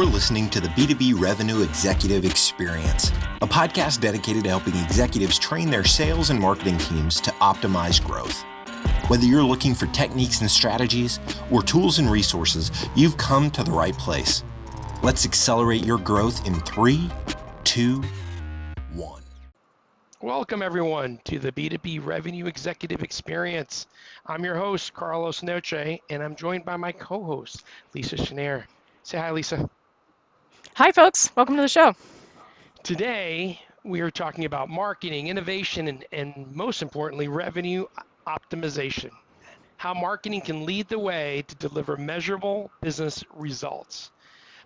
You're listening to the B2B Revenue Executive Experience, a podcast dedicated to helping executives train their sales and marketing teams to optimize growth. Whether you're looking for techniques and strategies or tools and resources, you've come to the right place. Let's accelerate your growth in 3, 2, 1. Welcome, everyone, to the B2B Revenue Executive Experience. I'm your host, Carlos Noche, and I'm joined by my co-host, Lisa Schneer. Say hi, Lisa. Hi, folks. Welcome to the show. Today, we are talking about marketing, innovation, and most importantly, revenue optimization. How marketing can lead the way to deliver measurable business results.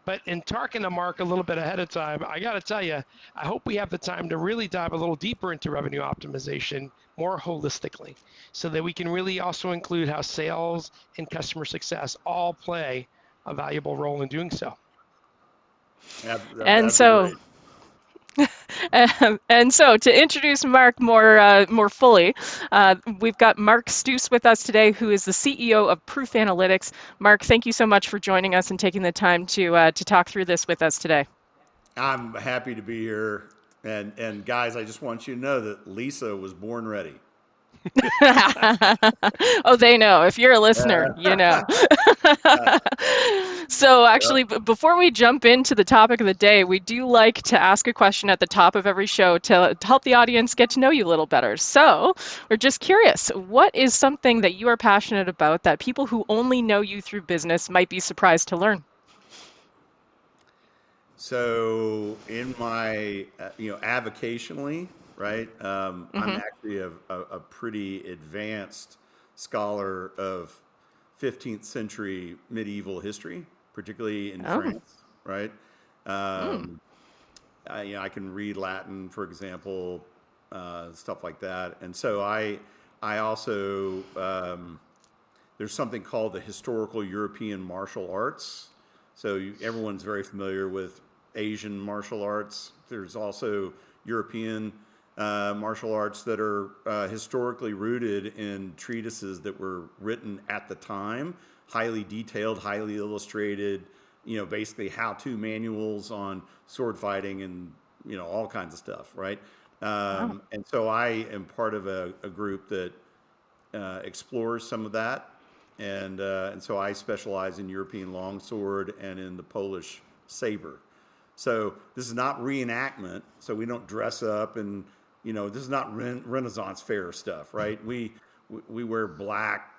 But in talking to Mark a little bit ahead of time, I got to tell you, I hope we have the time to really dive a little deeper into revenue optimization more holistically, so that we can really also include how sales and customer success all play a valuable role in doing so. And so to introduce Mark more fully, we've got Mark Stouse with us today, who is the CEO of Proof Analytics. Mark, thank you so much for joining us and taking the time to talk through this with us today. I'm happy to be here. And guys, I just want you to know that Lisa was born ready. Oh, they know. If you're a listener, you know. So actually, before we jump into the topic of the day, we do like to ask a question at the top of every show to help the audience get to know you a little better. So we're just curious, what is something that you are passionate about that people who only know you through business might be surprised to learn? So in my, avocationally, right? I'm actually a pretty advanced scholar of 15th century medieval history, particularly in France, right? I can read Latin, for example, stuff like that. And so I also, there's something called the historical European martial arts. So everyone's very familiar with Asian martial arts. There's also European martial arts that are historically rooted in treatises that were written at the time, highly detailed, highly illustrated, basically how-to manuals on sword fighting and, all kinds of stuff, right? And so I am part of a group that explores some of that. And so I specialize in European longsword and in the Polish saber. So this is not reenactment, so we don't dress up and, this is not Renaissance fair stuff, right? We wear black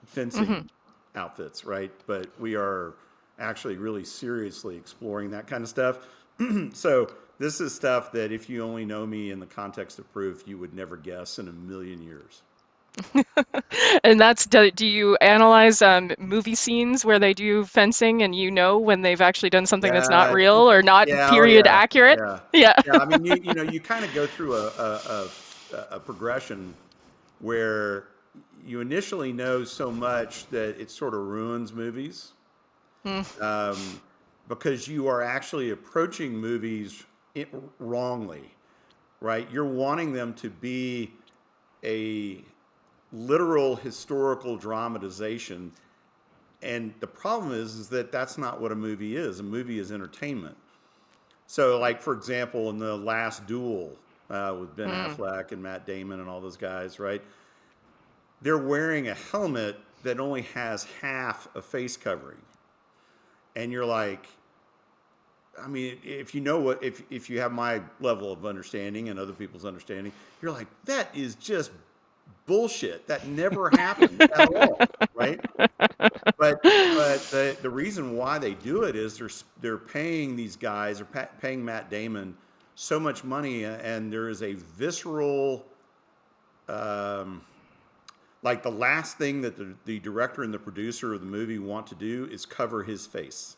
fencing outfits, right? But we are actually really seriously exploring that kind of stuff. So this is stuff that if you only know me in the context of Proof, you would never guess in a million years. And do you analyze movie scenes where they do fencing and when they've actually done something that's not real or not period accurate? Yeah. I mean, you kind of go through a progression where you initially know so much that it sort of ruins movies, because you are actually approaching movies wrongly, right? You're wanting them to be a literal historical dramatization, and the problem is that that's not what a movie is. A movie is entertainment. So, like, for example, in The Last Duel with Ben Affleck and Matt Damon and all those guys, right? They're wearing a helmet that only has half a face covering, and you're like, I mean, if you have my level of understanding and other people's understanding, you're like, that is just bullshit. That never happened at all, right? But the reason why they do it is they're paying these guys, or paying Matt Damon so much money, and there is a visceral, like the last thing that the director and the producer of the movie want to do is cover his face,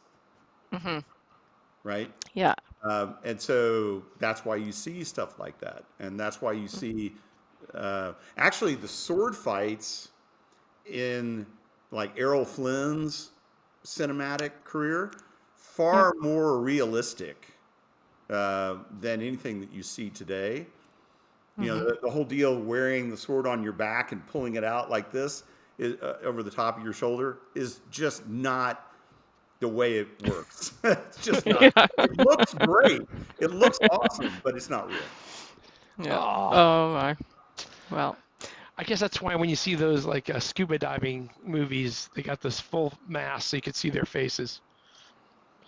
right? Yeah. And so that's why you see stuff like that, and that's why you see. Actually, the sword fights in like Errol Flynn's cinematic career far more realistic than anything that you see today. The whole deal wearing the sword on your back and pulling it out like this over the top of your shoulder is just not the way it works. It's just not. Yeah. It looks great. It looks awesome, but it's not real. Yeah. Oh, Oh my. Well. I guess that's why when you see those like scuba diving movies, they got this full mask so you can see their faces.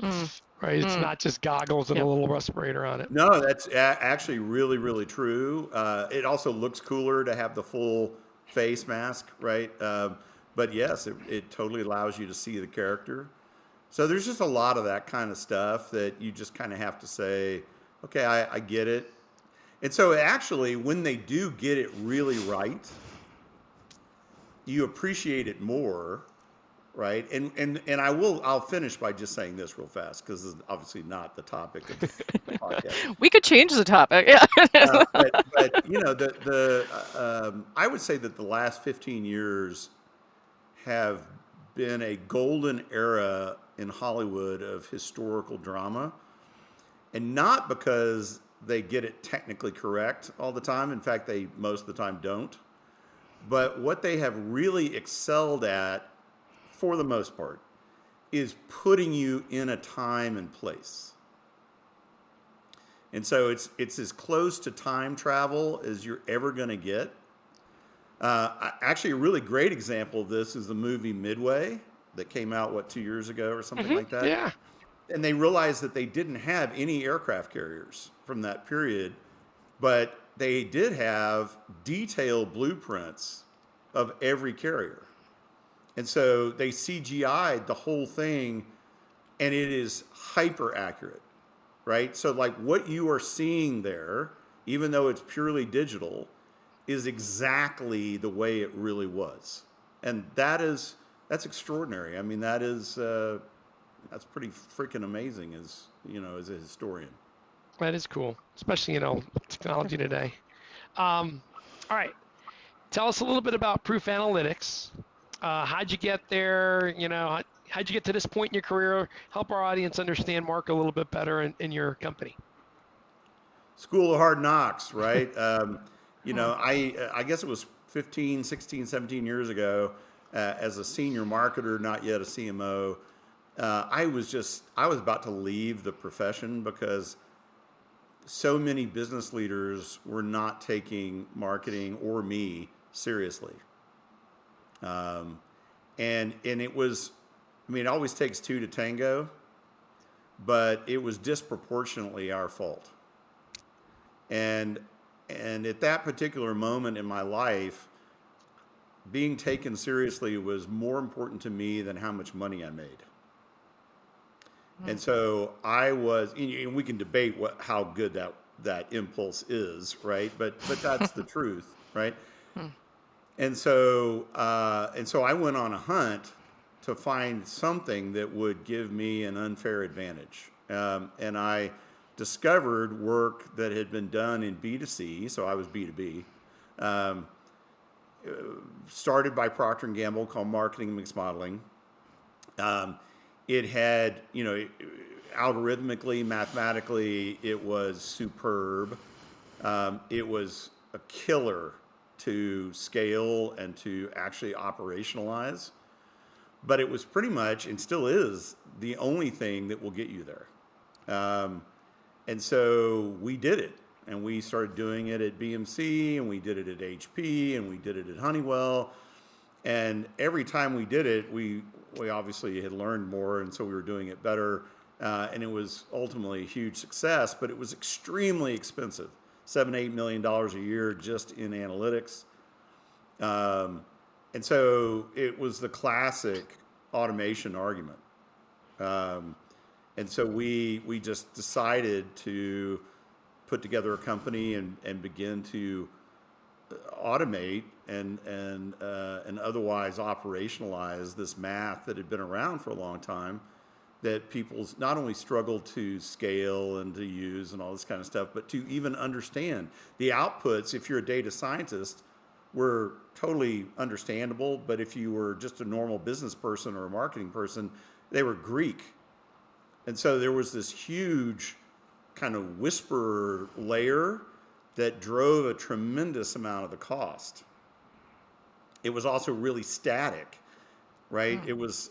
Mm, Right? It's not just goggles and a yep. little respirator on it. No, that's actually really, really true. It also looks cooler to have the full face mask, right? But yes, it totally allows you to see the character. So there's just a lot of that kind of stuff that you just kind of have to say, okay, I get it. And so actually, when they do get it really right, you appreciate it more, right? And I'll finish by just saying this real fast because this is obviously not the topic of the podcast. We could change the topic. Yeah. But you know I would say that the last 15 years have been a golden era in Hollywood of historical drama, and not because they get it technically correct all the time. In fact, they most of the time don't. But what they have really excelled at, for the most part, is putting you in a time and place. And so it's as close to time travel as you're ever going to get. Actually, a really great example of this is the movie Midway that came out, 2 years ago or something like that? Yeah. And they realized that they didn't have any aircraft carriers from that period, but they did have detailed blueprints of every carrier. And so they CGI'd the whole thing, and it is hyper accurate, right? So like what you are seeing there, even though it's purely digital, is exactly the way it really was. And that's extraordinary. I mean, that's pretty freaking amazing as a historian. That is cool, especially, technology today. All right. Tell us a little bit about Proof Analytics. How'd you get there? How'd you get to this point in your career? Help our audience understand Mark a little bit better in your company. School of Hard Knocks, right? I guess it was 15, 16, 17 years ago, as a senior marketer, not yet a CMO. I was about to leave the profession because so many business leaders were not taking marketing or me seriously. And it was, it always takes two to tango, but it was disproportionately our fault. And at that particular moment in my life, being taken seriously was more important to me than how much money I made. And so I was, and we can debate how good that impulse is, right? But that's the truth, right? And so I went on a hunt to find something that would give me an unfair advantage. And I discovered work that had been done in B2C, so I was B2B, started by Procter & Gamble, called Marketing Mix Modeling. It had, algorithmically, mathematically, it was superb. It was a killer to scale and to actually operationalize. But it was pretty much, and still is, the only thing that will get you there. And so we did it. And we started doing it at BMC, and we did it at HP, and we did it at Honeywell. And every time we did it, we obviously had learned more, and so we were doing it better. And it was ultimately a huge success, but it was extremely expensive. $7-8 million a year just in analytics. And so it was the classic automation argument. And so we just decided to put together a company and begin to automate and otherwise operationalize this math that had been around for a long time, that people not only struggled to scale and to use and all this kind of stuff, but to even understand. The outputs, if you're a data scientist, were totally understandable, but if you were just a normal business person or a marketing person, they were Greek. And so there was this huge kind of whisper layer that drove a tremendous amount of the cost. It was also really static, right? It was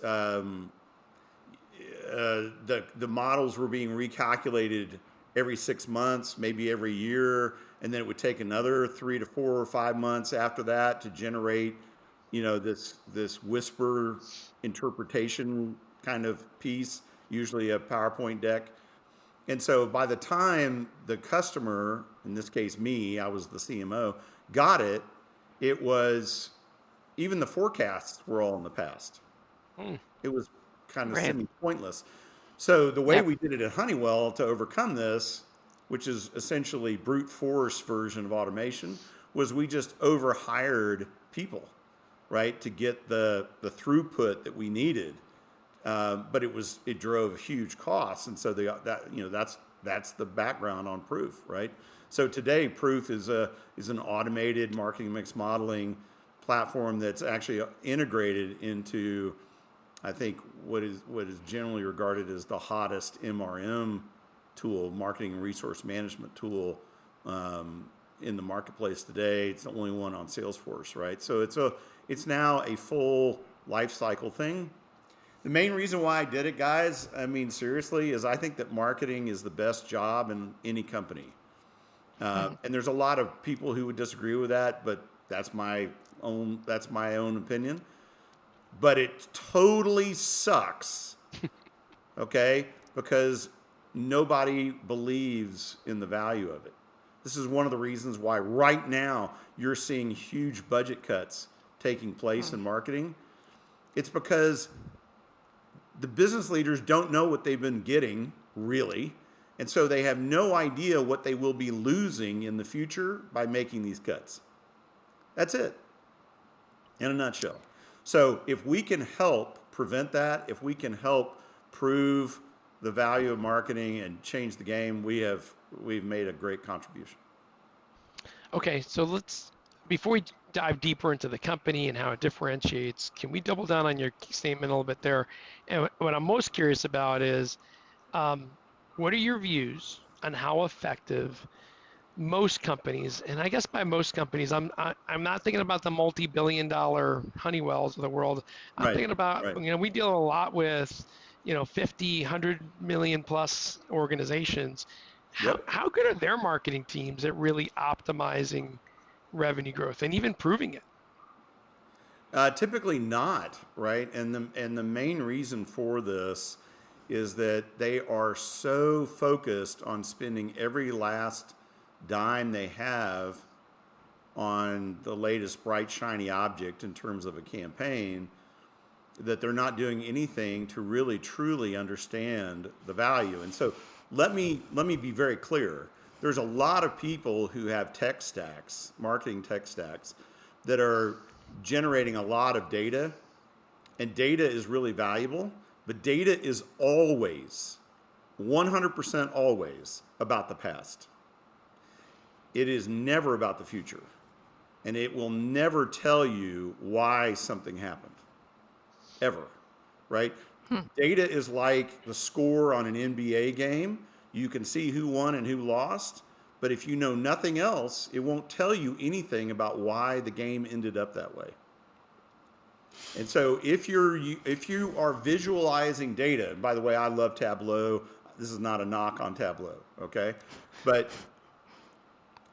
the models were being recalculated every 6 months, maybe every year, and then it would take another 3 to 4 or 5 months after that to generate, this whisper interpretation kind of piece, usually a PowerPoint deck. And so by the time the customer, in this case me, I was the CMO, got it, it was, even the forecasts were all in the past. It was kind of Right. semi-pointless. So the way Yep. we did it at Honeywell to overcome this, which is essentially brute force version of automation, was we just overhired people, right, to get the throughput that we needed. But it drove huge costs, and so that's the background on Proof, right? So today, Proof is an automated marketing mix modeling platform that's actually integrated into, I think, what is generally regarded as the hottest MRM tool, marketing resource management tool, in the marketplace today. It's the only one on Salesforce, right? So it's now a full life cycle thing. The main reason why I did it, guys, I mean, seriously, is I think that marketing is the best job in any company. And there's a lot of people who would disagree with that, but that's my own opinion. But it totally sucks, okay? Because nobody believes in the value of it. This is one of the reasons why right now you're seeing huge budget cuts taking place in marketing. It's because the business leaders don't know what they've been getting, really. And so they have no idea what they will be losing in the future by making these cuts. That's it, in a nutshell. So if we can help prevent that, if we can help prove the value of marketing and change the game, we've made a great contribution. Okay, so before we dive deeper into the company and how it differentiates, can we double down on your statement a little bit there? And what I'm most curious about is, what are your views on how effective most companies, and I guess by most companies, I'm not thinking about the multi-billion-dollar Honeywells of the world. I'm Right, thinking about, right. we deal a lot with, 50, 100 million plus organizations. Yep. How good are their marketing teams at really optimizing revenue growth and even proving it? Typically not, right? And the main reason for this is that they are so focused on spending every last dime they have on the latest bright shiny object in terms of a campaign, that they're not doing anything to really truly understand the value. And so let me be very clear. There's a lot of people who have tech stacks, marketing tech stacks, that are generating a lot of data, and data is really valuable, but data is always, 100% always, about the past. It is never about the future, and it will never tell you why something happened, ever, right? Data is like the score on an NBA game. You can see who won and who lost, but if you know nothing else, it won't tell you anything about why the game ended up that way. And so if you are visualizing data, and by the way, I love Tableau. This is not a knock on Tableau, okay? But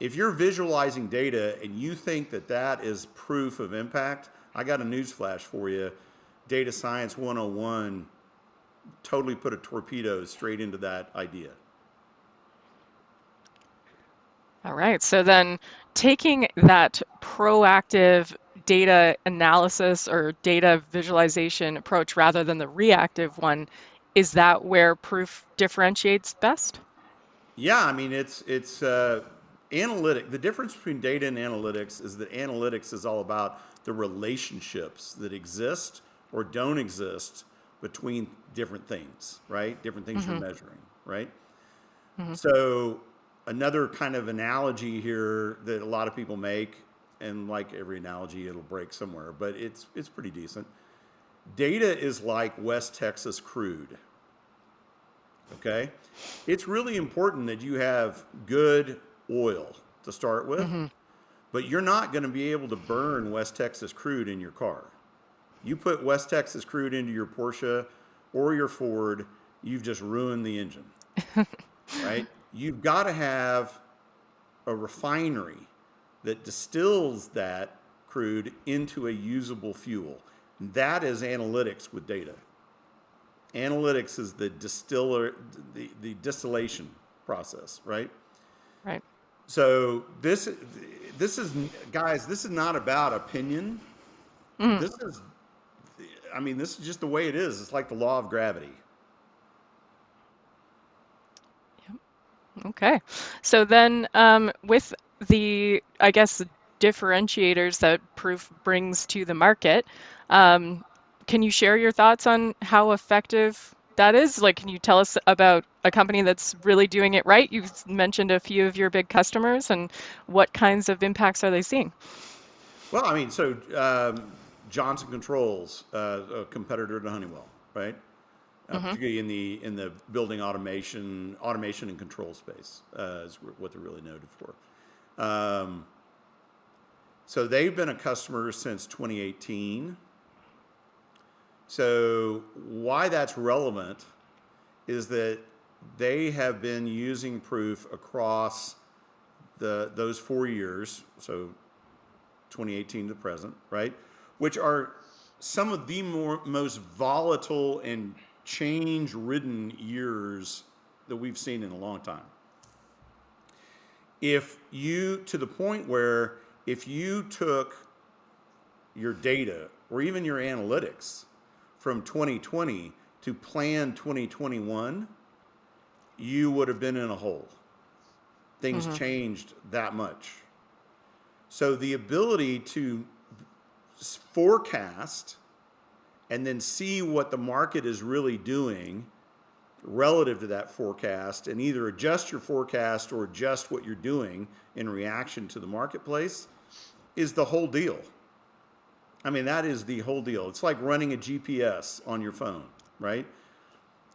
if you're visualizing data and you think that that is proof of impact, I got a news flash for you. Data Science 101 totally put a torpedo straight into that idea. All right. So then taking that proactive data analysis or data visualization approach rather than the reactive one, is that where Proof differentiates best? Yeah, I mean it's analytic. The difference between data and analytics is that analytics is all about the relationships that exist or don't exist between different things, right? Different things you're measuring, right? So another kind of analogy here that a lot of people make, and like every analogy, it'll break somewhere, but it's pretty decent. Data is like West Texas crude. Okay? It's really important that you have good oil to start with, but you're not going to be able to burn West Texas crude in your car. You put West Texas crude into your Porsche or your Ford, you've just ruined the engine, right? You've got to have a refinery that distills that crude into a usable fuel. That is analytics with data. Analytics is the the distillation process, right? Right. So this is, guys, this is not about opinion. Mm. This is, I mean, this is just the way it is. It's like the law of gravity. Okay. So then, with the, I guess, differentiators that proof brings to the market, can you share your thoughts on how effective that is? Like, can you tell us about a company that's really doing it right? You've mentioned a few of your big customers, and what kinds of impacts are they seeing? Well, I mean, so Johnson Controls, a competitor to Honeywell, right? Mm-hmm. Particularly in the building automation and control space is what they're really noted for. So they've been a customer since 2018. So why that's relevant is that they have been using Proof across those 4 years, so 2018 to present, right? Which are some of the most volatile and change-ridden years that we've seen in a long time. To the point where if you took your data or even your analytics from 2020 to plan 2021, you would have been in a hole. Things changed that much. So the ability to forecast and then see what the market is really doing relative to that forecast and either adjust your forecast or adjust what you're doing in reaction to the marketplace is the whole deal. I mean, that is the whole deal. It's like running a GPS on your phone, right?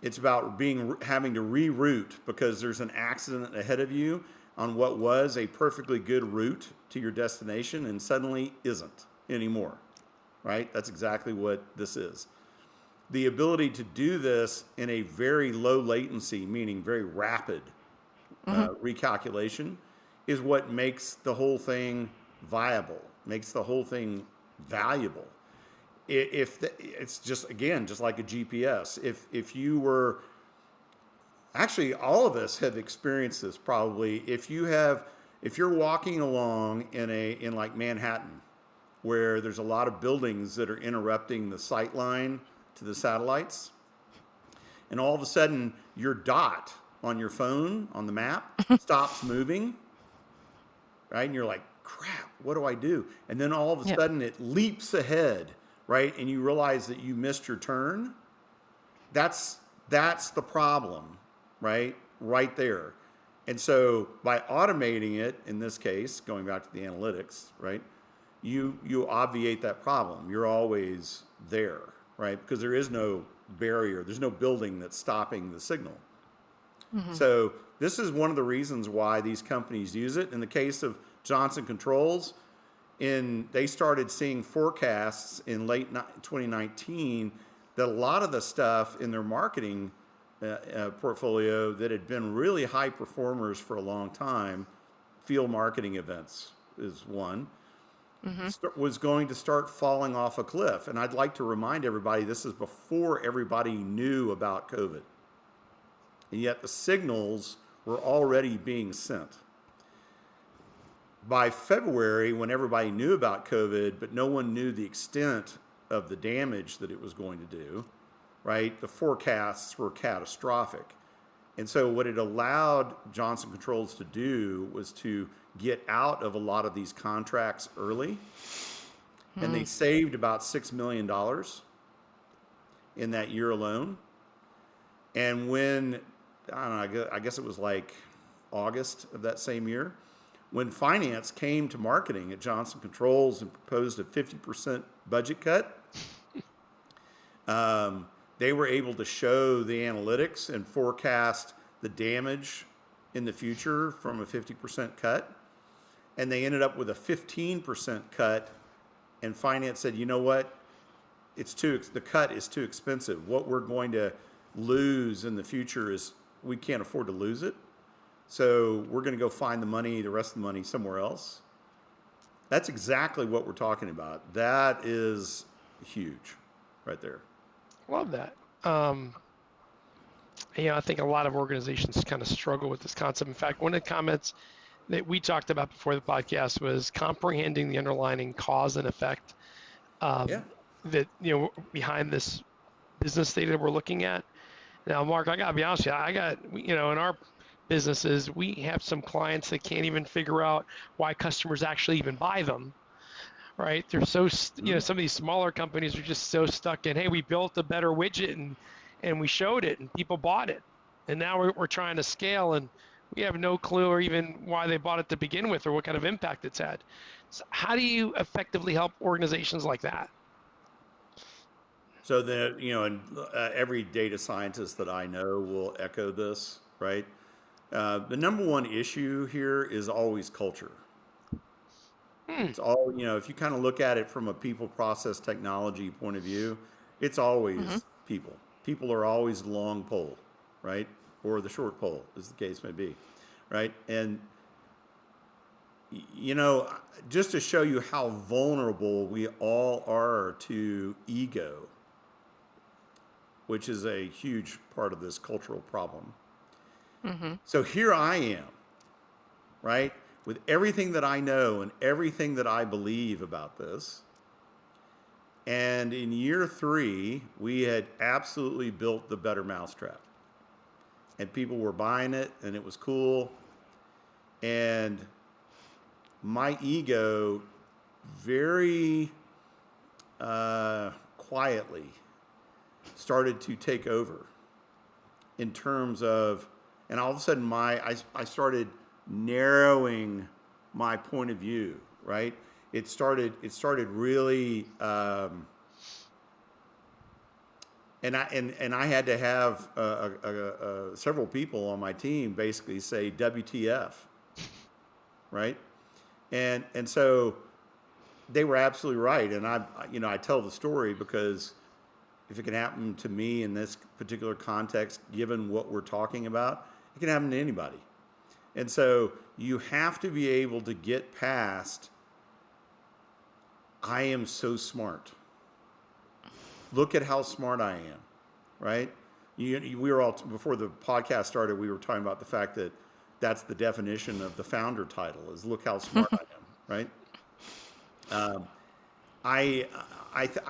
It's about having to reroute because there's an accident ahead of you on what was a perfectly good route to your destination and suddenly isn't anymore, right? That's exactly what this is. The ability to do this in a very low latency, meaning very rapid recalculation, is what makes the whole thing viable, makes the whole thing valuable. It's just, again, just like a GPS. If you were, actually, all of us have experienced this probably. If you're walking along in like Manhattan, where there's a lot of buildings that are interrupting the sight line to the satellites, and all of a sudden your dot on your phone on the map stops moving, right? And you're like, crap, what do I do? And then all of a sudden it leaps ahead, right? And you realize that you missed your turn. That's the problem, right? Right there. And so by automating it, in this case, going back to the analytics, right? You obviate that problem. You're always there, right? Because there is no barrier. There's no building that's stopping the signal. So this is one of the reasons why these companies use it. In the case of Johnson Controls, they started seeing forecasts in late 2019 that a lot of the stuff in their marketing portfolio that had been really high performers for a long time, field marketing events is one, was going to start falling off a cliff. And I'd like to remind everybody, this is before everybody knew about COVID. And yet the signals were already being sent. By February, when everybody knew about COVID, but no one knew the extent of the damage that it was going to do, right? The forecasts were catastrophic. And so what it allowed Johnson Controls to do was to get out of a lot of these contracts early. And they saved about $6 million in that year alone. And when, I don't know, I guess it was like August of that same year, when finance came to marketing at Johnson Controls and proposed a 50% budget cut, they were able to show the analytics and forecast the damage in the future from a 50% cut. And they ended up with a 15% cut. And finance said, you know what? The cut is too expensive. What we're going to lose in the future is we can't afford to lose it. So we're going to go find the rest of the money somewhere else. That's exactly what we're talking about. That is huge right there. Love that. I think a lot of organizations kind of struggle with this concept. In fact, one of the comments that we talked about before the podcast was comprehending the underlying cause and effect Yeah. that, behind this business data that we're looking at. Now, Mark, I got to be honest with you. In our businesses, we have some clients that can't even figure out why customers actually even buy them, right? They're so, some of these smaller companies are just so stuck in, hey, we built a better widget and we showed it and people bought it. And now we're trying to scale and we have no clue or even why they bought it to begin with or what kind of impact it's had. So how do you effectively help organizations like that? So and every data scientist that I know will echo this, right? The number one issue here is always culture. It's all, if you kind of look at it from a people, process, technology point of view, it's always people. People are always the long pole, right? Or the short pole, as the case may be, right? And, just to show you how vulnerable we all are to ego, which is a huge part of this cultural problem. So here I am, right? With everything that I know and everything that I believe about this. And in year 3, we had absolutely built the better mousetrap. And people were buying it and it was cool. And my ego very quietly started to take over in terms of, and all of a sudden I started narrowing my point of view, right? It started really, and I had to have several people on my team basically say WTF, right? And so they were absolutely right. And I tell the story because if it can happen to me in this particular context, given what we're talking about, it can happen to anybody. And so you have to be able to get past, I am so smart. Look at how smart I am, right? We were all, before the podcast started, we were talking about the fact that that's the definition of the founder title, is look how smart I am, right? I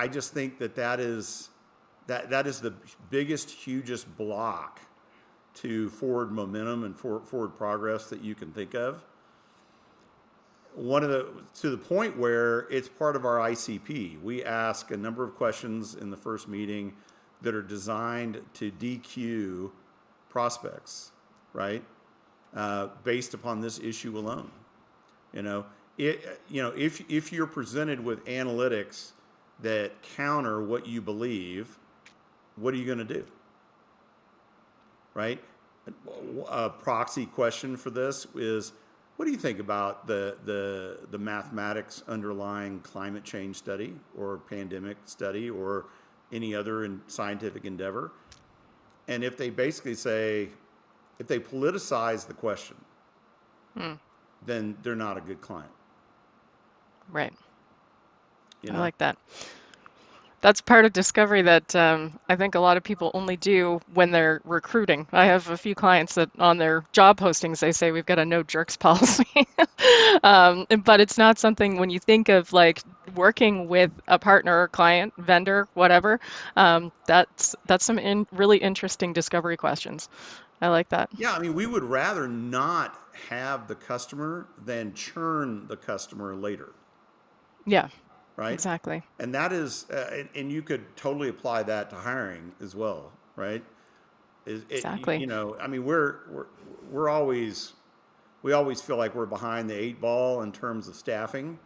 just think that is the biggest, hugest block to forward momentum and forward progress that you can think of. To the point where it's part of our ICP. We ask a number of questions in the first meeting that are designed to DQ prospects, right? Based upon this issue alone. If you're presented with analytics that counter what you believe, what are you going to do? Right? A proxy question for this is, what do you think about the mathematics underlying climate change study or pandemic study or any other scientific endeavor? And if they basically say, if they politicize the question, then they're not a good client. Right. I like that. That's part of discovery that I think a lot of people only do when they're recruiting. I have a few clients that on their job postings, they say we've got a no jerks policy. But it's not something when you think of like working with a partner, client, vendor, whatever, that's some really interesting discovery questions. I like that. Yeah, I mean, we would rather not have the customer than churn the customer later. Yeah. Right? Exactly. And that is, and you could totally apply that to hiring as well, right? Exactly. I mean, we always feel like we're behind the 8 ball in terms of staffing.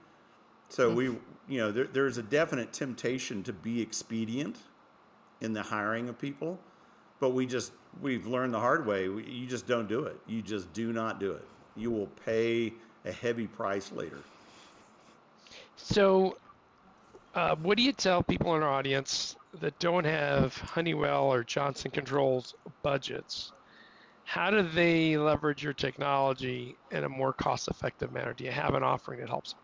So there's a definite temptation to be expedient in the hiring of people, but we've learned the hard way. You just don't do it. You just do not do it. You will pay a heavy price later. So, What do you tell people in our audience that don't have Honeywell or Johnson Controls budgets? How do they leverage your technology in a more cost-effective manner? Do you have an offering that helps them?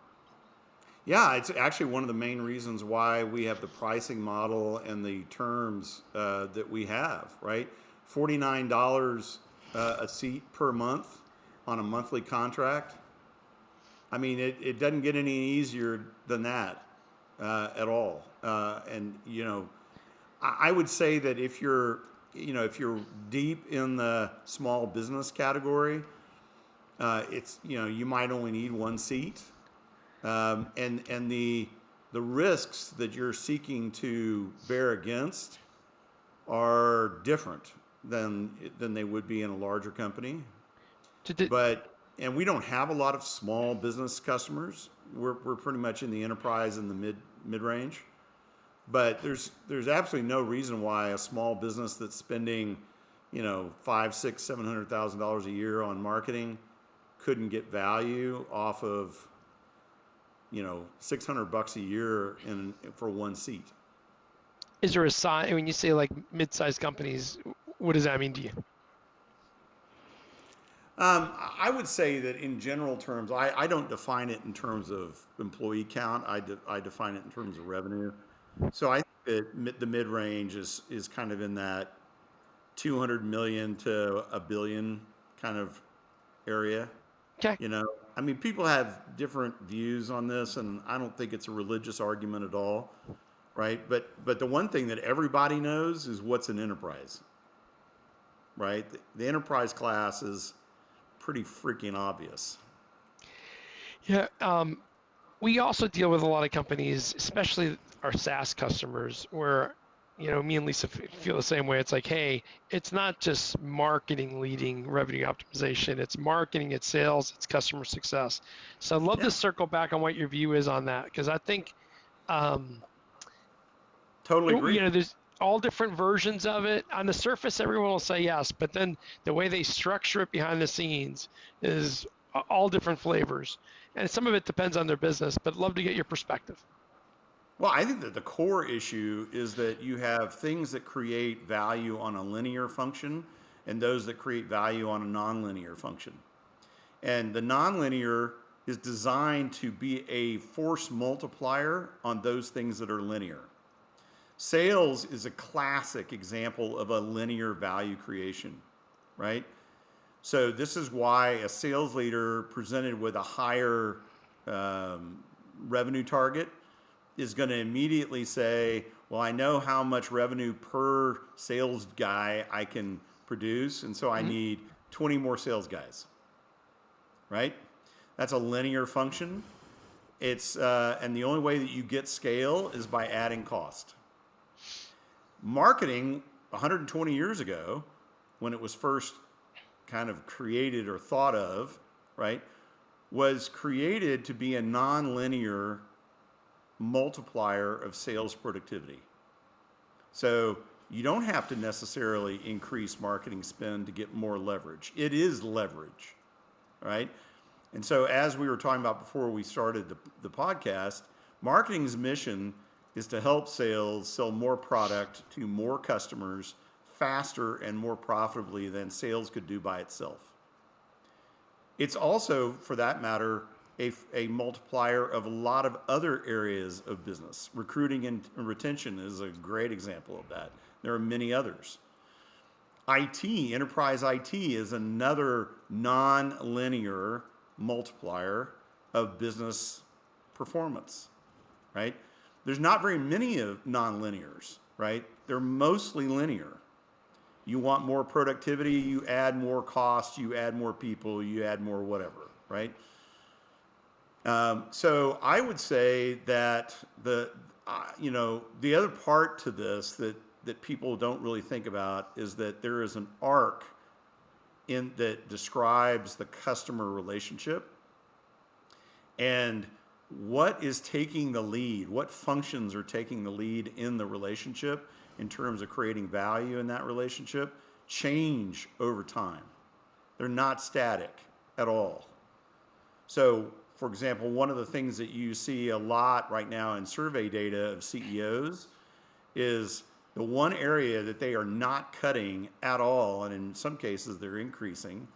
Yeah, it's actually one of the main reasons why we have the pricing model and the terms that we have, right? $49 a seat per month on a monthly contract. I mean, it doesn't get any easier than that at all. And, I would say that if you're deep in the small business category, you might only need one seat. And the risks that you're seeking to bear against are different than they would be in a larger company. And we don't have a lot of small business customers. We're pretty much in the enterprise and the mid range. But there's absolutely no reason why a small business that's spending, $500,000, $600,000, $700,000 a year on marketing couldn't get value off of $600 a year for one seat. Is there a size, when you say like mid-sized companies, what does that mean to you? I would say that in general terms, I don't define it in terms of employee count. I define it in terms of revenue. So I think that the mid-range is kind of in that 200 million to a billion kind of area. Okay. I mean, people have different views on this, and I don't think it's a religious argument at all, right? But the one thing that everybody knows is what's an enterprise, right? The enterprise class is pretty freaking obvious. Yeah. We also deal with a lot of companies, especially our SaaS customers, where me and Lisa feel the same way. It's like, hey, it's not just marketing leading revenue optimization. It's marketing, it's sales, it's customer success. So I'd love to circle back on what your view is on that, because I think totally agree. There's all different versions of it. On the surface, everyone will say yes, but then the way they structure it behind the scenes is all different flavors. And some of it depends on their business, but love to get your perspective. Well, I think that the core issue is that you have things that create value on a linear function and those that create value on a nonlinear function. And the nonlinear is designed to be a force multiplier on those things that are linear. Sales is a classic example of a linear value creation, right? So this is why a sales leader presented with a higher revenue target is going to immediately say, well, I know how much revenue per sales guy I can produce, and so I need 20 more sales guys, right? That's a linear function. It's and the only way that you get scale is by adding cost. Marketing 120 years ago, when it was first kind of created or thought of, right, was created to be a non-linear multiplier of sales productivity. So you don't have to necessarily increase marketing spend to get more leverage. It is leverage, right? And so as we were talking about before we started the podcast, marketing's mission is to help sales sell more product to more customers faster and more profitably than sales could do by itself. It's also, for that matter, a multiplier of a lot of other areas of business. Recruiting and retention is a great example of that. There are many others. IT, enterprise IT, is another non-linear multiplier of business performance, right? There's not very many of non-linears, right? They're mostly linear. You want more productivity, you add more cost, you add more people, you add more whatever, right? So I would say that the other part to this that people don't really think about is that there is an arc that describes the customer relationship and what is taking the lead, what functions are taking the lead in the relationship in terms of creating value in that relationship change over time. They're not static at all. So for example, one of the things that you see a lot right now in survey data of CEOs is the one area that they are not cutting at all, and in some cases they're increasing,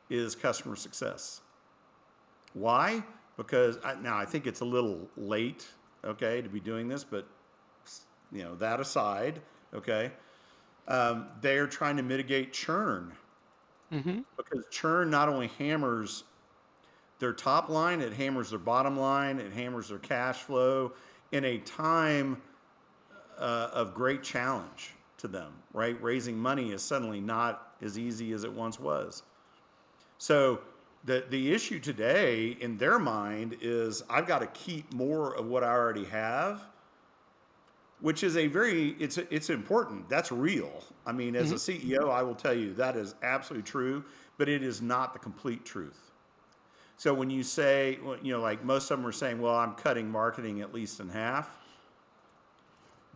is customer success. Why? Because now I think it's a little late, okay, to be doing this, but that aside, okay, they are trying to mitigate churn, because churn not only hammers their top line, it hammers their bottom line, it hammers their cash flow in a time of great challenge to them, right? Raising money is suddenly not as easy as it once was. So the issue today in their mind is, I've got to keep more of what I already have, which is it's important. That's real. I mean, as a CEO, I will tell you that is absolutely true, but it is not the complete truth. So when you say, like most of them are saying, well, I'm cutting marketing at least in half,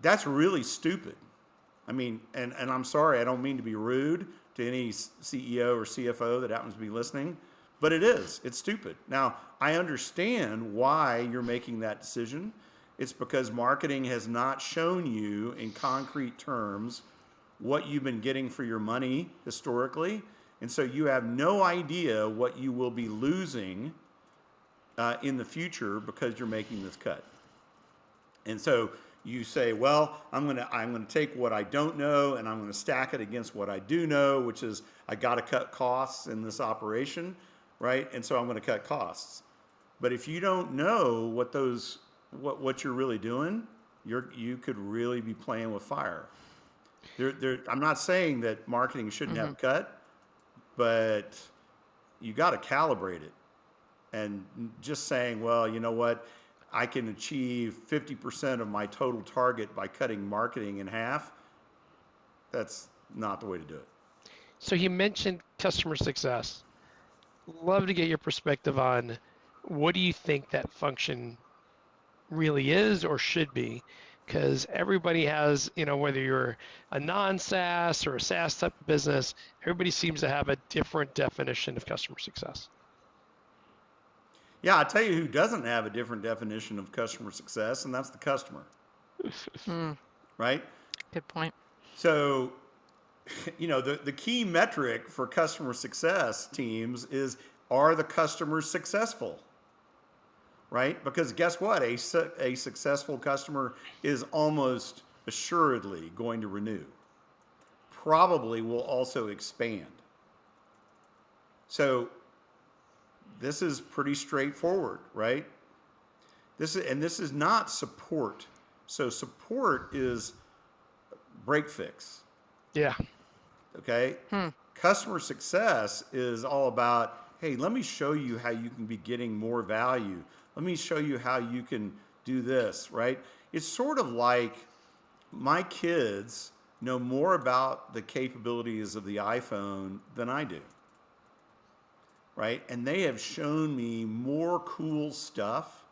that's really stupid. I mean, and I'm sorry, I don't mean to be rude to any CEO or CFO that happens to be listening, but it's stupid. Now, I understand why you're making that decision. It's because marketing has not shown you in concrete terms what you've been getting for your money historically. And so you have no idea what you will be losing in the future because you're making this cut. And so you say, well, I'm gonna take what I don't know and I'm gonna stack it against what I do know, which is I gotta cut costs in this operation, right? And so I'm gonna cut costs. But if you don't know what you're really doing, you could really be playing with fire. I'm not saying that marketing shouldn't have a cut, but you got to calibrate it. And just saying, well, you know what, I can achieve 50% of my total target by cutting marketing in half, that's not the way to do it. So you mentioned customer success. Love to get your perspective on what do you think that function really is or should be, because everybody has, whether you're a non-SaaS or a SaaS type of business, everybody seems to have a different definition of customer success. Yeah, I'll tell you who doesn't have a different definition of customer success, and that's the customer. Right? Good point. So, the key metric for customer success teams is, are the customers successful? Right? Because guess what? A successful customer is almost assuredly going to renew. Probably will also expand. So this is pretty straightforward, right? This is not support. So support is break fix. Yeah. Okay? Customer success is all about, hey, let me show you how you can be getting more value. Let me show you how you can do this, right? It's sort of like my kids know more about the capabilities of the iPhone than I do, right? And they have shown me more cool stuff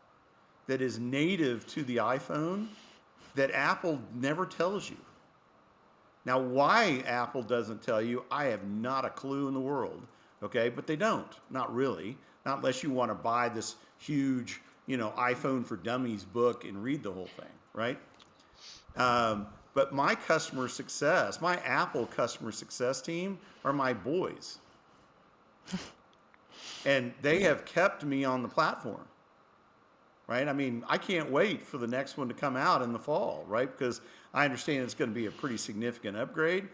that is native to the iPhone that Apple never tells you. Now, why Apple doesn't tell you, I have not a clue in the world, okay? But they don't, not really, not unless you want to buy this huge, iPhone for Dummies book and read the whole thing, right? But my customer success, my Apple customer success team are my boys. And they have kept me on the platform, right? I mean, I can't wait for the next one to come out in the fall, right? Because I understand it's going to be a pretty significant upgrade,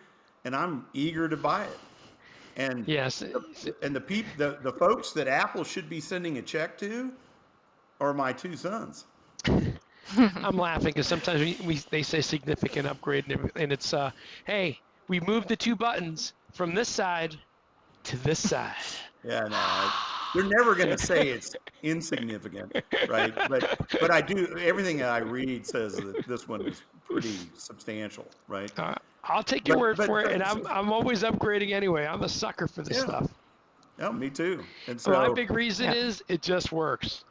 and I'm eager to buy it. And yes, and the folks that Apple should be sending a check to are my two sons. I'm laughing because sometimes they say significant upgrade, and it's hey, we moved the two buttons from this side to this side. Yeah, no, they're never going to say it's insignificant, right? But I do, everything that I read says that this one is pretty substantial, right? I'll take your word for it, and I'm always upgrading anyway. I'm a sucker for this stuff. Yeah, me too. And so my big reason is it just works.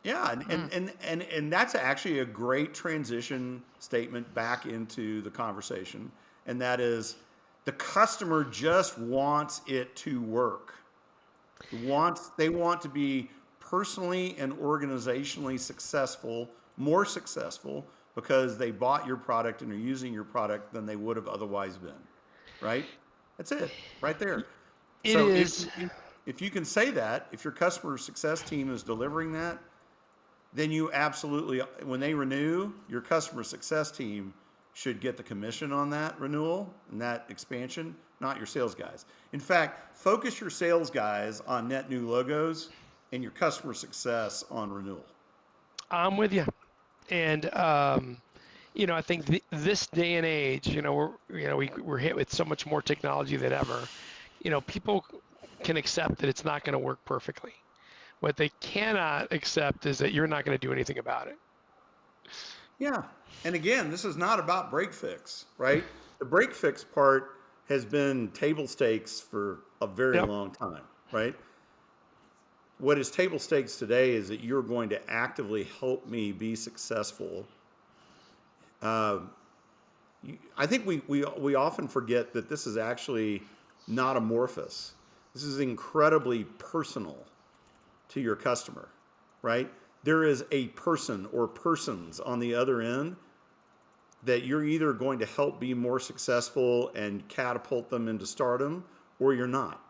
Yeah, and that's actually a great transition statement back into the conversation, and that is the customer just wants it to work. They want to be personally and organizationally successful, more successful, because they bought your product and are using your product than they would have otherwise been, right? That's it, right there. It So is. if you can say that, if your customer success team is delivering that, then you absolutely, when they renew, your customer success team should get the commission on that renewal and that expansion, not your sales guys. In fact, focus your sales guys on net new logos and your customer success on renewal. I'm with you. And I think this day and age, we're hit with so much more technology than ever. People can accept that it's not going to work perfectly. What they cannot accept is that you're not going to do anything about it. Yeah. And again, this is not about break fix, right? The break fix part has been table stakes for a very long time, right? What is table stakes today is that you're going to actively help me be successful. I think we often forget that this is actually not amorphous. This is incredibly personal to your customer, right? There is a person or persons on the other end that you're either going to help be more successful and catapult them into stardom, or you're not.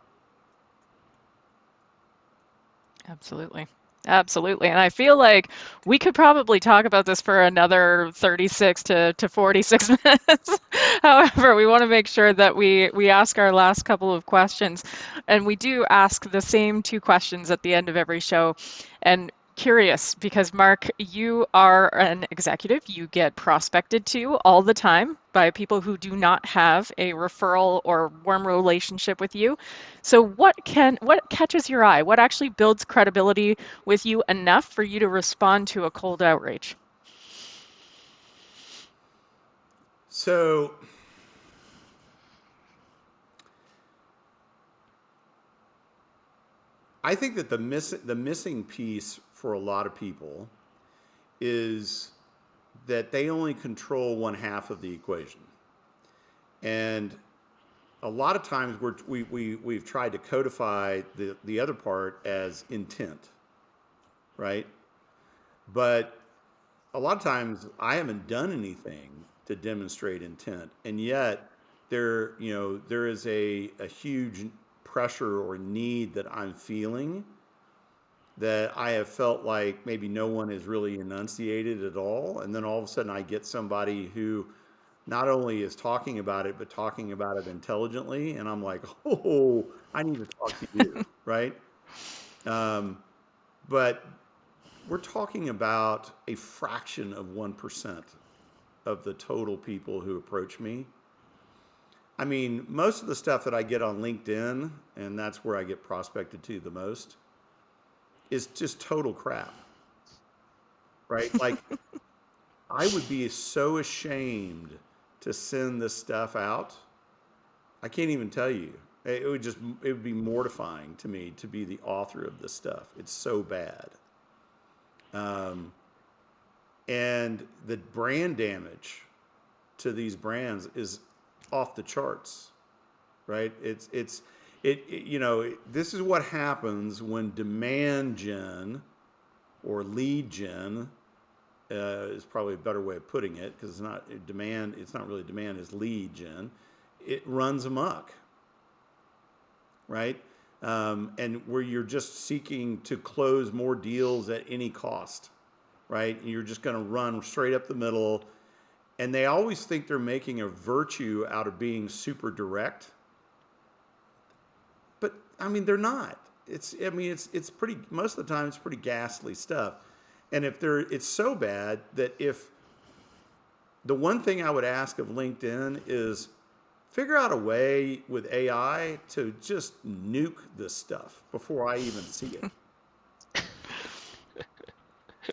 Absolutely. Absolutely. And I feel like we could probably talk about this for another 36 to 46 minutes. However, we want to make sure that we ask our last couple of questions. And we do ask the same two questions at the end of every show. And curious, because Mark, you are an executive, you get prospected to all the time by people who do not have a referral or warm relationship with you. So what catches your eye? What actually builds credibility with you enough for you to respond to a cold outreach? So I think that the missing piece for a lot of people is that they only control one half of the equation. And a lot of times we've tried to codify the other part as intent, right? But a lot of times I haven't done anything to demonstrate intent, and yet there is a huge pressure or need that I'm feeling that I have felt like maybe no one has really enunciated at all, and then all of a sudden I get somebody who not only is talking about it, but talking about it intelligently. And I'm like, oh, I need to talk to you, right? But we're talking about a fraction of 1% of the total people who approach me. I mean, most of the stuff that I get on LinkedIn, and that's where I get prospected to the most, is just total crap, right? Like, I would be so ashamed to send this stuff out. I can't even tell you. It would be mortifying to me to be the author of this stuff. It's so bad. And the brand damage to these brands is off the charts, right? This is what happens when demand gen or lead gen is probably a better way of putting it, because it's not demand. It's not really demand. It's lead gen. It runs amok, right? And where you're just seeking to close more deals at any cost, right? And you're just going to run straight up the middle. And they always think they're making a virtue out of being super direct, but I mean they're not. It's pretty, most of the time it's pretty ghastly stuff. And it's so bad that if the one thing I would ask of LinkedIn is figure out a way with AI to just nuke this stuff before I even see it.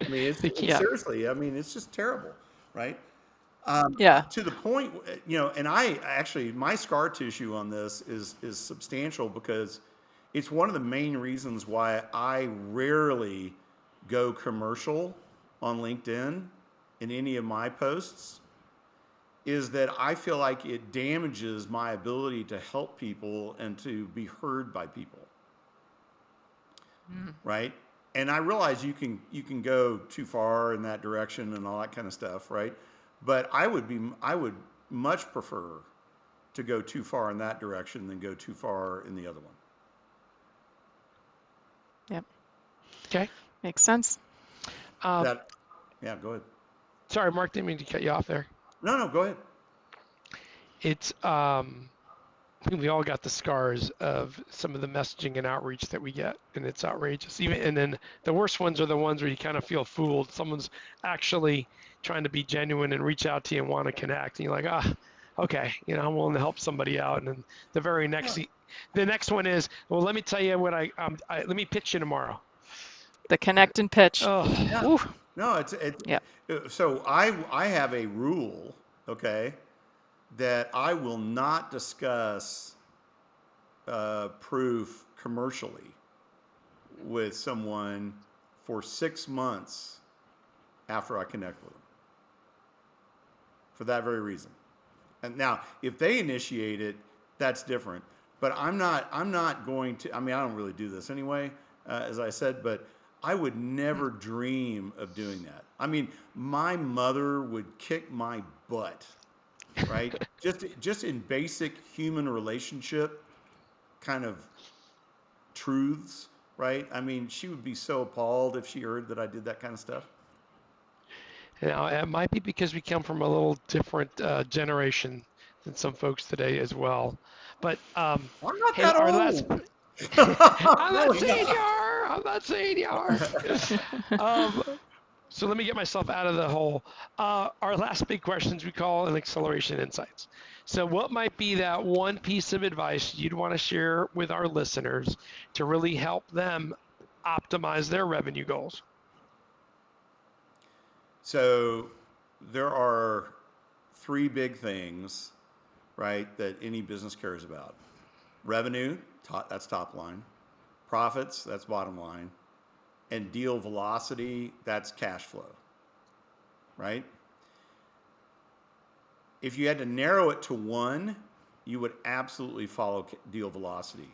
I mean, seriously, I mean, it's just terrible, right? To the point, and my scar tissue on this is substantial, because it's one of the main reasons why I rarely go commercial on LinkedIn in any of my posts, is that I feel like it damages my ability to help people and to be heard by people, right? and I realize you can go too far in that direction and all that kind of stuff, right? But I would much prefer to go too far in that direction than go too far in the other one. Yep. Okay. Makes sense. Yeah, go ahead. Sorry, Mark, didn't mean to cut you off there. No, go ahead. It's I think we all got the scars of some of the messaging and outreach that we get, and it's outrageous. And then the worst ones are the ones where you kind of feel fooled. Someone's actually trying to be genuine and reach out to you and want to connect, and you're like, okay, I'm willing to help somebody out. And then the next one is, well, let me tell you what let me pitch you tomorrow. The connect and pitch. Oh, Yeah. No, yeah. So I have a rule, okay, that I will not discuss proof commercially with someone for 6 months after I connect with them. For that very reason. And now, if they initiate it, that's different. But I'm not going to. I mean, I don't really do this anyway, as I said, but I would never dream of doing that. I mean, my mother would kick my butt, right? just in basic human relationship kind of truths, right? I mean, she would be so appalled if she heard that I did that kind of stuff. Now, it might be because we come from a little different generation than some folks today as well. But I'm not that old. I'm not saying you are. So let me get myself out of the hole. Our last big questions we call an acceleration insights. So what might be that one piece of advice you'd want to share with our listeners to really help them optimize their revenue goals? So there are 3 big things, right, that any business cares about. Revenue, that's top line. Profits, that's bottom line. And deal velocity, that's cash flow, right? If you had to narrow it to one, you would absolutely follow deal velocity.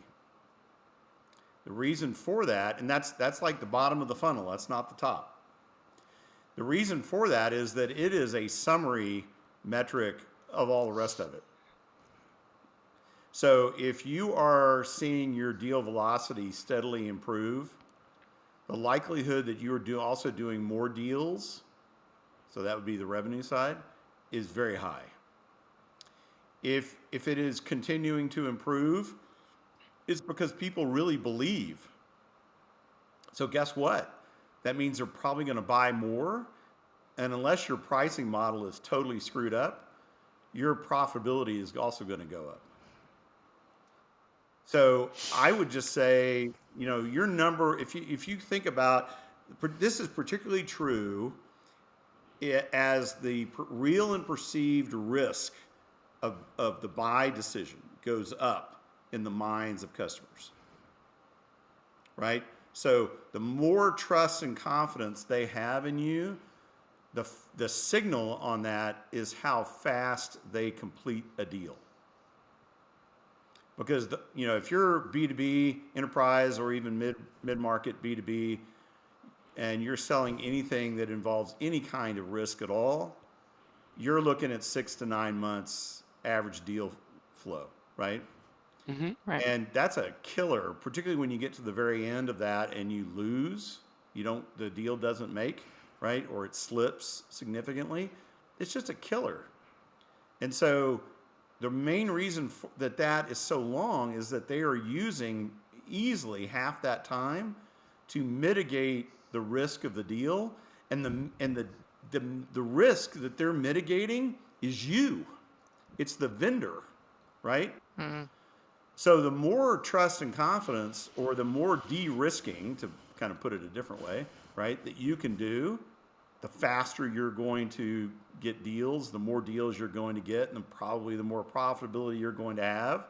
The reason for that, and that's like the bottom of the funnel, that's not the top. The reason for that is that it is a summary metric of all the rest of it. So if you are seeing your deal velocity steadily improve, the likelihood that you are also doing more deals, so that would be the revenue side, is very high. If it is continuing to improve, it's because people really believe. So guess what? That means they're probably going to buy more. And unless your pricing model is totally screwed up, your profitability is also going to go up. So I would just say, your number, if you think about, this is particularly true as the real and perceived risk of the buy decision goes up in the minds of customers, right? So the more trust and confidence they have in you, the signal on that is how fast they complete a deal. Because if you're B2B enterprise or even mid-market B2B, and you're selling anything that involves any kind of risk at all, you're looking at 6 to 9 months average deal flow, right? Mm-hmm. Right. And that's a killer, particularly when you get to the very end of that and you lose, the deal doesn't make, right? Or it slips significantly. It's just a killer. And so the main reason that is so long is that they are using easily half that time to mitigate the risk of the deal, and the risk that they're mitigating is you. It's the vendor, right? Mm-hmm. So the more trust and confidence, or the more de-risking, to kind of put it a different way, right, that you can do, the faster you're going to get deals, the more deals you're going to get, and probably the more profitability you're going to have.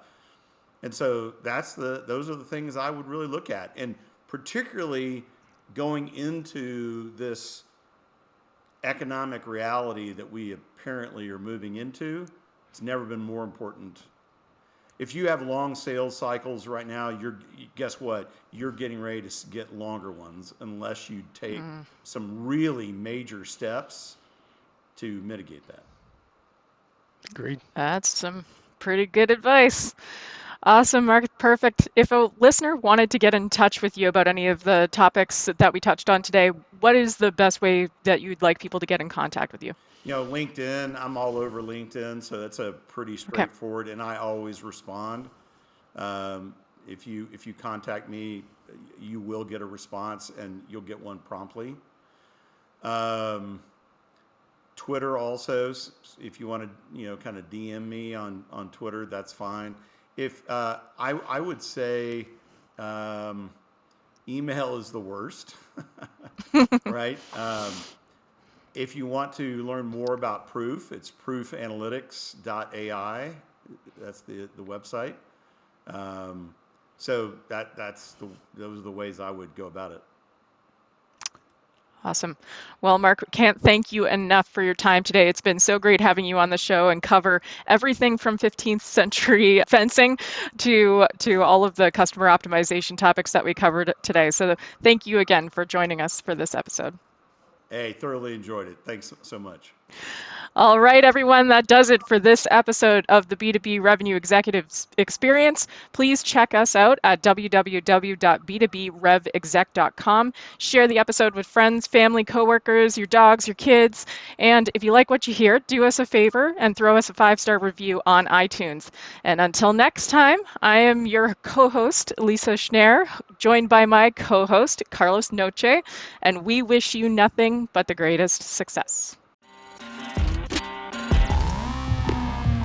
And so those are the things I would really look at. And particularly going into this economic reality that we apparently are moving into, it's never been more important. if you have long sales cycles right now, guess what? You're getting ready to get longer ones unless you take some really major steps to mitigate that. Agreed. That's some pretty good advice. Awesome, Mark. Perfect. If a listener wanted to get in touch with you about any of the topics that we touched on today, what is the best way that you'd like people to get in contact with you? LinkedIn, I'm all over LinkedIn, so that's a pretty straightforward, and I always respond. If you contact me, you will get a response, and you'll get one promptly. Twitter also, if you want to, kind of DM me on Twitter, that's fine. If I would say email is the worst, right? If you want to learn more about Proof, it's proofanalytics.ai. That's the website. So those are the ways I would go about it. Awesome. Well, Mark, can't thank you enough for your time today. It's been so great having you on the show and cover everything from 15th century fencing to all of the customer optimization topics that we covered today. So thank you again for joining us for this episode. Hey, thoroughly enjoyed it. Thanks so much. All right, everyone, that does it for this episode of the B2B Revenue Executives Experience. Please check us out at www.b2brevexec.com. Share the episode with friends, family, coworkers, your dogs, your kids. And if you like what you hear, do us a favor and throw us a 5-star review on iTunes. And until next time, I am your co-host, Lisa Schneer, joined by my co-host, Carlos Noche, and we wish you nothing but the greatest success.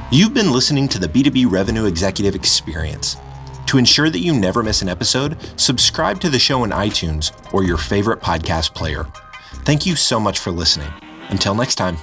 You've been listening to the B2B Revenue Executive Experience. To ensure that you never miss an episode, subscribe to the show in iTunes or your favorite podcast player. Thank you so much for listening. Until next time.